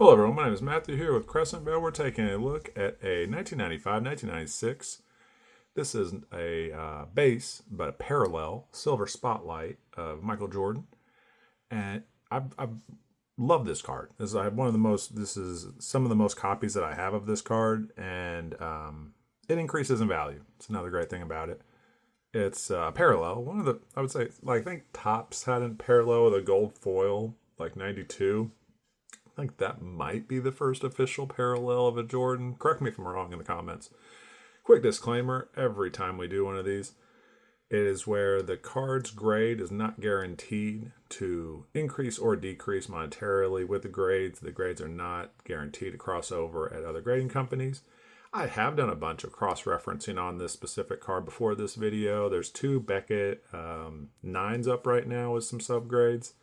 Hello everyone, my name is Matthew here with Crescentville. We're taking a look at a 1995-1996. This is a base, but a parallel silver spotlight of Michael Jordan, and I've loved this card. This is some of the most copies that I have of this card, and it increases in value. It's another great thing about it. It's parallel. I would say, I think Topps had a parallel with a gold foil, like 92. I think that might be the first official parallel of a Jordan. Correct me if I'm wrong in the comments. Quick disclaimer, every time we do one of these, it is where the card's grade is not guaranteed to increase or decrease monetarily with the grades. The grades are not guaranteed to cross over at other grading companies. I have done a bunch of cross-referencing on this specific card before this video. There's two Beckett 9s up right now with some subgrades.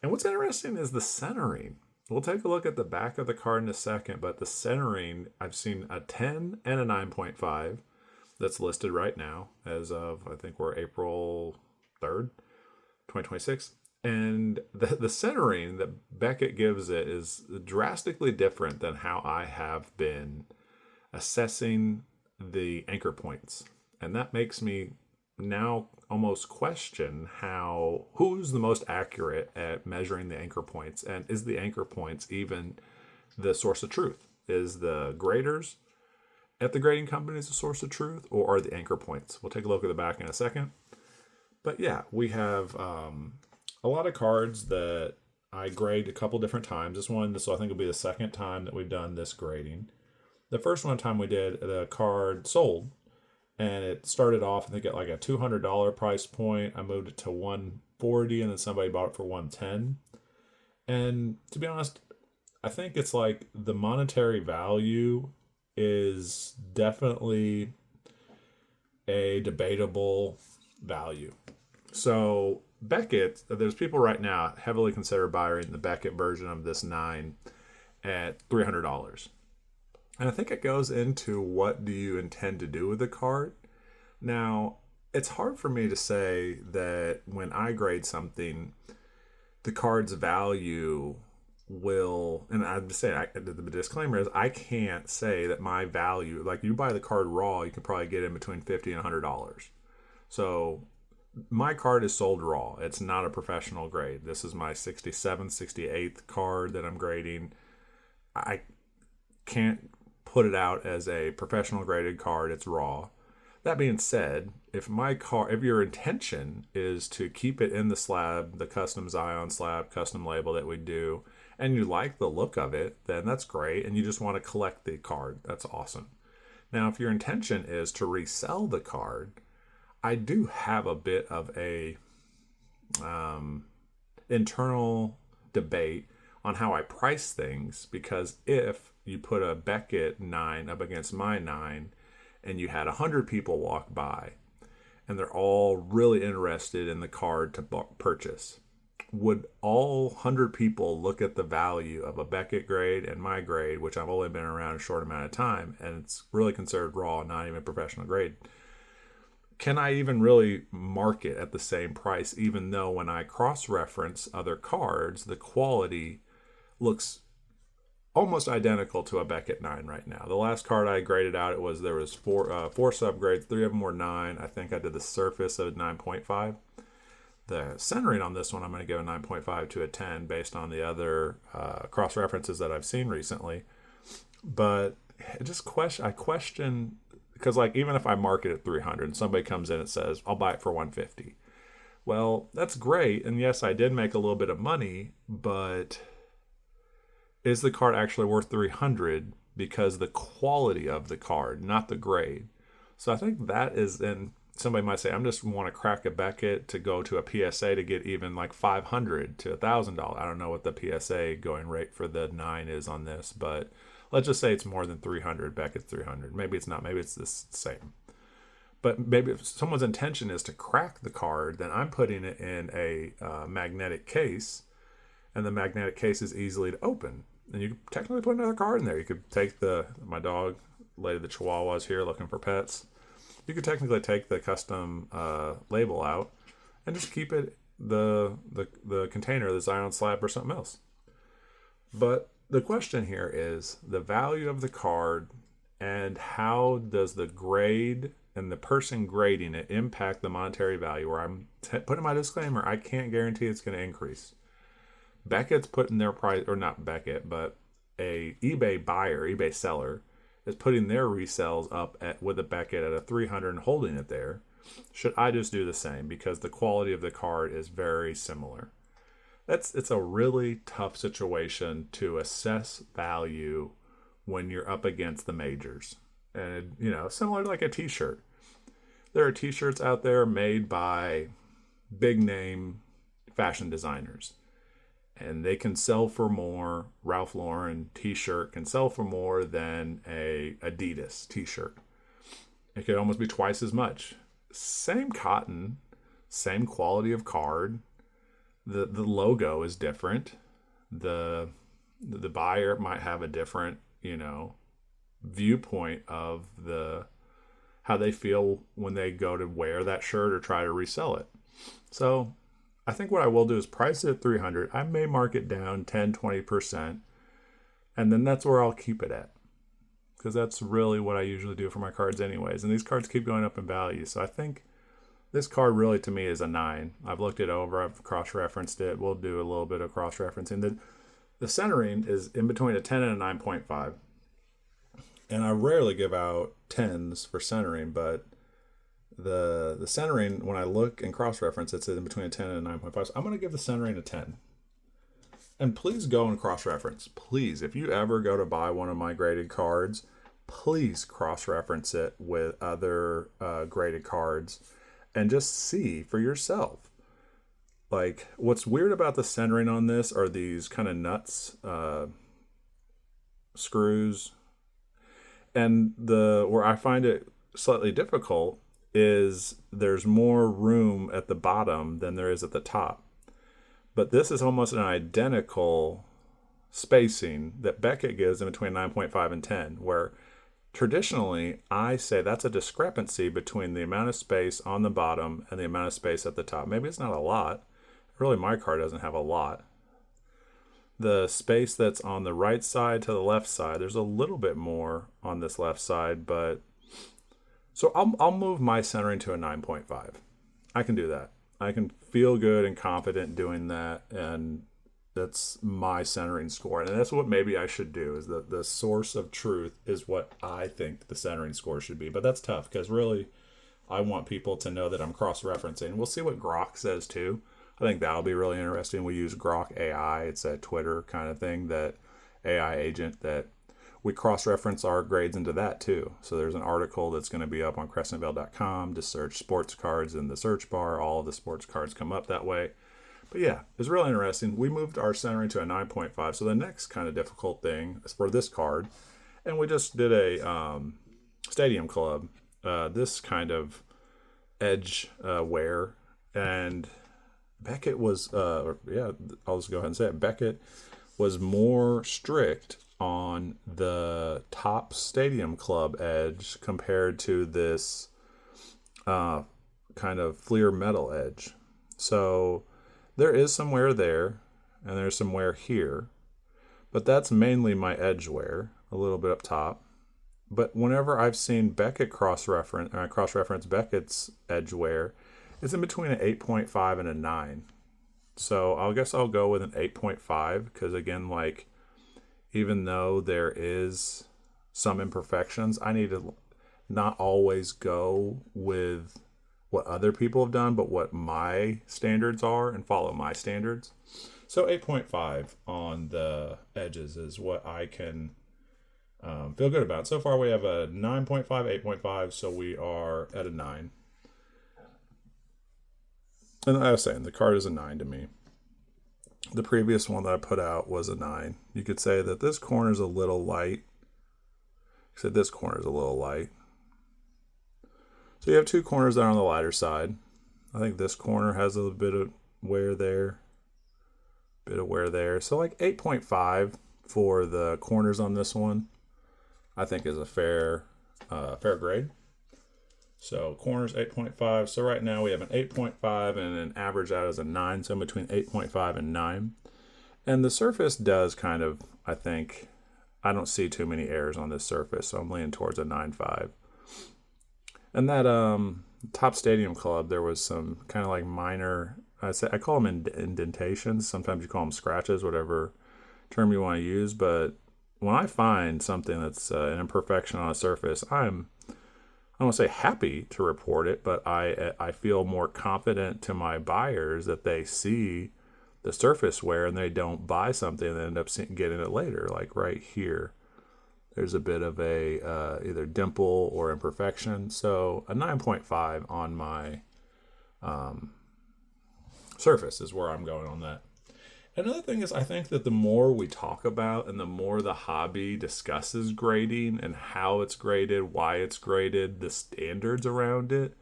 And what's interesting is the centering. We'll take a look at the back of the card in a second, but the centering, I've seen a 10 and a 9.5 that's listed right now as of, I think we're April 3rd, 2026. And the centering that Beckett gives it is drastically different than how I have been assessing the anchor points. And that makes me now almost question who's the most accurate at measuring the anchor points, and is the anchor points even the source of truth? Is the graders at the grading companies the source of truth, or are the anchor points? We'll take a look at the back in a second. But yeah, we have a lot of cards that I grade a couple different times. This I think will be the second time that we've done this grading. The first one time we did, the card sold, and it started off, I think, at like a $200 price point. I moved it to $140, and then somebody bought it for $110. And to be honest, I think it's like the monetary value is definitely a debatable value. So Beckett, there's people right now heavily consider buying the Beckett version of this 9 at $300. And I think it goes into what do you intend to do with the card. Now, it's hard for me to say that when I grade something, the card's value will, and I'm just saying, the disclaimer is I can't say that my value, like you buy the card raw, you can probably get in between $50 and $100. So my card is sold raw. It's not a professional grade. This is my 67th, 68th card that I'm grading. I can't put it out as a professional graded card. It's raw. That being said, if your intention is to keep it in the slab, the custom Zion slab, custom label that we do, and you like the look of it, then that's great, and you just want to collect the card, that's awesome. Now, if your intention is to resell the card, I do have a bit of a internal debate on how I price things, because if you put a Beckett 9 up against my 9 and you had 100 people walk by and they're all really interested in the card to purchase, would all 100 people look at the value of a Beckett grade and my grade, which I've only been around a short amount of time, and it's really considered raw, not even professional grade? Can I even really market at the same price, even though when I cross-reference other cards, the quality looks almost identical to a Beckett 9 right now? The last card I graded out, there was four subgrades. 3 of them were 9. I think I did the surface of 9.5. The centering on this one, I'm going to give a 9.5 to a 10 based on the other cross references that I've seen recently. But I question, because like even if I market at 300 and somebody comes in and says I'll buy it for 150, well, that's great, and yes, I did make a little bit of money, but is the card actually worth 300 because the quality of the card, not the grade? So I think that is, and somebody might say, I'm just want to crack a Beckett to go to a PSA to get even like $500 to $1,000. I don't know what the PSA going rate for the 9 is on this, but let's just say it's more than 300. Beckett's 300. Maybe it's not. Maybe it's the same. But maybe if someone's intention is to crack the card, then I'm putting it in a magnetic case, and the magnetic case is easily to open. And you could technically put another card in there. You could take my dog, Lady the Chihuahua's here looking for pets. You could technically take the custom label out and just keep it the container, the Zion slab, or something else. But the question here is the value of the card and how does the grade and the person grading it impact the monetary value, where I'm putting my disclaimer, I can't guarantee it's going to increase. Beckett's putting their price, or not Beckett, but a eBay buyer, eBay seller, is putting their resales up with a Beckett at a 300 and holding it there. Should I just do the same because the quality of the card is very similar? It's a really tough situation to assess value when you're up against the majors. And, similar to like a t-shirt. There are t-shirts out there made by big name fashion designers. And they can sell for more. Ralph Lauren t-shirt can sell for more than a Adidas t-shirt. It could almost be twice as much. Same cotton, same quality of card. The logo is different. The buyer might have a different, viewpoint of how they feel when they go to wear that shirt or try to resell it. So I think what I will do is price it at 300. I may mark it down 10, 20%. And then that's where I'll keep it at. Because that's really what I usually do for my cards anyways. And these cards keep going up in value. So I think this card really to me is a 9. I've looked it over. I've cross-referenced it. We'll do a little bit of cross-referencing. The centering is in between a 10 and a 9.5. And I rarely give out 10s for centering, but the centering, when I look and cross-reference, it's in between a 10 and a 9.5. So I'm going to give the centering a 10. And please go and cross-reference. Please, if you ever go to buy one of my graded cards, please cross-reference it with other graded cards and just see for yourself. Like, what's weird about the centering on this are these kind of nuts, screws. And where I find it slightly difficult is there's more room at the bottom than there is at the top. But this is almost an identical spacing that Beckett gives in between 9.5 and 10, where traditionally I say that's a discrepancy between the amount of space on the bottom and the amount of space at the top. Maybe it's not a lot. Really, my card doesn't have a lot. The space that's on the right side to the left side, there's a little bit more on this left side, but so I'll move my centering to a 9.5. I can do that. I can feel good and confident doing that, and that's my centering score. And that's what maybe I should do, is the source of truth is what I think the centering score should be. But that's tough because really I want people to know that I'm cross-referencing. We'll see what Grok says too. I think that'll be really interesting. We use Grok AI. It's a Twitter kind of thing, that AI agent that we cross-reference our grades into that too. So there's an article that's going to be up on crescentvale.com. Just search sports cards in the search bar. All of the sports cards come up that way. But yeah, it's really interesting. We moved our centering to a 9.5. So the next kind of difficult thing is for this card. And we just did a Stadium Club, this kind of edge wear. And Beckett was, I'll just go ahead and say it. Beckett was more strict on the top Stadium Club edge compared to this kind of Fleer metal edge. So there is some wear there, and there's some wear here, but that's mainly my edge wear, a little bit up top. But whenever I've seen Beckett cross-reference Beckett's edge wear, it's in between an 8.5 and a 9. So I guess I'll go with an 8.5 because, again, like, even though there is some imperfections, I need to not always go with what other people have done, but what my standards are and follow my standards. So 8.5 on the edges is what I can feel good about. So far we have a 9.5, 8.5, so we are at a 9. And I was saying, the card is a 9 to me. The previous one that I put out was a 9. You could say that this corner is a little light. So this corner is a little light. So you have two corners that are on the lighter side. I think this corner has a bit of wear there. So like 8.5 for the corners on this one, I think is a fair grade. So corners 8.5. So right now we have an 8.5 and an average out as a 9. So in between 8.5 and 9. And the surface does kind of, I think, I don't see too many errors on this surface, so I'm leaning towards a 9.5. And that Top Stadium Club, there was some kind of like minor, I call them indentations. Sometimes you call them scratches, whatever term you want to use. But when I find something that's an imperfection on a surface, I don't want to say happy to report it, but I feel more confident to my buyers that they see the surface wear and they don't buy something and end up getting it later. Like right here, there's a bit of a either dimple or imperfection. So a 9.5 on my surface is where I'm going on that. Another thing is, I think that the more we talk about and the more the hobby discusses grading and how it's graded, why it's graded, the standards around it,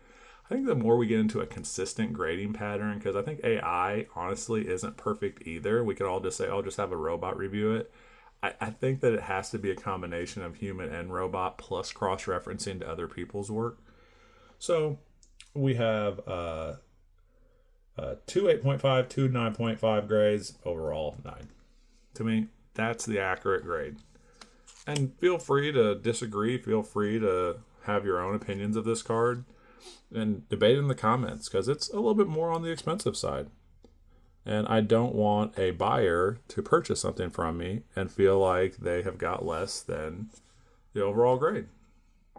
I think the more we get into a consistent grading pattern, because I think AI honestly isn't perfect either. We could all just say, "I'll just have a robot review it." I think that it has to be a combination of human and robot plus cross-referencing to other people's work. So we have two 8.5, two 9.5 grades, overall 9. To me, that's the accurate grade. And feel free to disagree. Feel free to have your own opinions of this card and debate in the comments, because it's a little bit more on the expensive side. And I don't want a buyer to purchase something from me and feel like they have got less than the overall grade.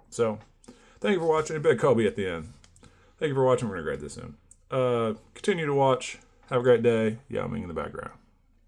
So, thank you for watching. A bit of Kobe at the end. Thank you for watching. We're going to grade this soon. Continue to watch. Have a great day. Yao Ming in the background.